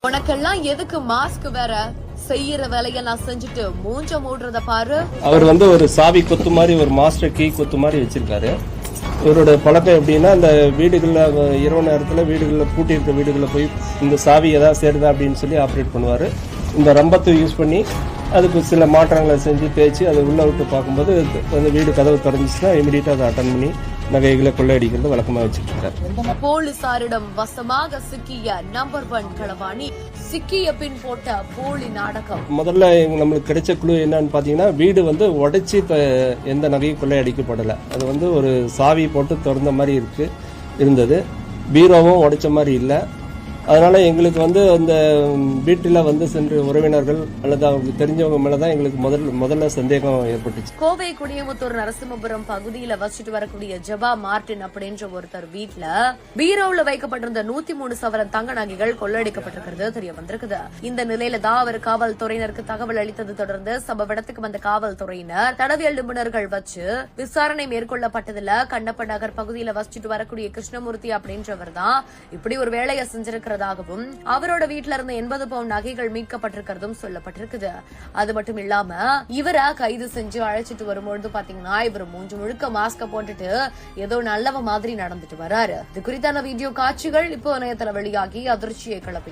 உனக்கெல்லாம் எதுக்கு மாஸ்க் வேற? செய்யற வேலையெல்லாம் செஞ்சுட்டு மூஞ்ச மூடுறத பாரு. அவர் ஒரு சாவி கொத்து மாதிரி ஒரு மாஸ்டர் கீ கொத்து மாதிரி வச்சிருக்காரு. இவரோட பழக்கம் எப்படின்னா, இந்த வீடுகளில் இரவு நேரத்தில் வீடுகளில் பூட்டி இருக்க வீடுகளில் போய் இந்த சாவி ஏதாவது சேருதா அப்படின்னு சொல்லி ஆப்ரேட் பண்ணுவார். இந்த ரம்பத்தை யூஸ் பண்ணி அதுக்கு சில மாற்றங்களை செஞ்சு தேய்ச்சி அதை உள்ளே விட்டு பார்க்கும்போது அந்த வீடு கதவு திறந்துச்சுன்னா இமீடியட்டாக அதை அட்டன் பண்ணி நகைகளை கொள்ளையடிக்கிறது வழக்கமாக வச்சுட்டு இருக்காரு. போலீசாரிடம் வசமாக சிக்கிய நம்பர் 1 களவாணி, சிக்கிய பின் போட்ட போலி நாடகம். முதல்ல நம்மளுக்கு கிடைச்ச குழு என்னன்னு பாத்தீங்கன்னா, வீடு உடைச்சி எந்த நகையும் கொள்ளையடிக்கப்படலை. அது ஒரு சாவி போட்டு திறந்த மாதிரி இருந்தது. பீரோவும் உடைச்ச மாதிரி இல்லை. அதனால எங்களுக்கு அந்த வீட்டில் சென்று உறவினர்கள் அல்லது அவங்களுக்கு தெரிஞ்சவங்க மேலதான் எங்களுக்கு முதல்ல சந்தேகம் ஏற்பட்டுச்சு. கோவை குடியமுத்தூர் நரசிம்மபுரம் பகுதியில வச்சுட்டு வரக்கூடிய ஜபா மார்டின் அப்படின்ற ஒருத்தர் வீட்டுல பீரோவுல வைக்கப்பட்டிருந்த 103 சவரன் தங்க நகைகள் கொள்ளையடிக்கப்பட்டிருக்கிறது தெரிய வந்திருக்குது. இந்த நிலையில தான் அவர் காவல்துறையினருக்கு தகவல் அளித்தது தொடர்ந்து சம்பவ இடத்துக்கு வந்த காவல்துறையினர் தடவியல் நிபுணர்கள் வச்சு விசாரணை மேற்கொள்ளப்பட்டதுல கண்ணப்ப நகர் பகுதியில வச்சுட்டு வரக்கூடிய கிருஷ்ணமூர்த்தி அப்படின்றவர் தான் இப்படி ஒரு வேலையை செஞ்சிருக்கிறது. அவரோட வீட்டுல இருந்து 80 பவுன் நகைகள் மீட்கப்பட்டிருக்கிறதும் சொல்லப்பட்டிருக்குது. அது மட்டும் இல்லாம இவரை கைது செஞ்சு அழைச்சிட்டு வரும்பொழுது பாத்தீங்கன்னா இவர் மூஞ்சு முழுக்க மாஸ்க போட்டுட்டு ஏதோ நல்லவ மாதிரி நடந்துட்டு வராரு. இது குறித்தான வீடியோ காட்சிகள் இப்போ இணையதள வெளியாகி அதிர்ச்சியை கிளப்பி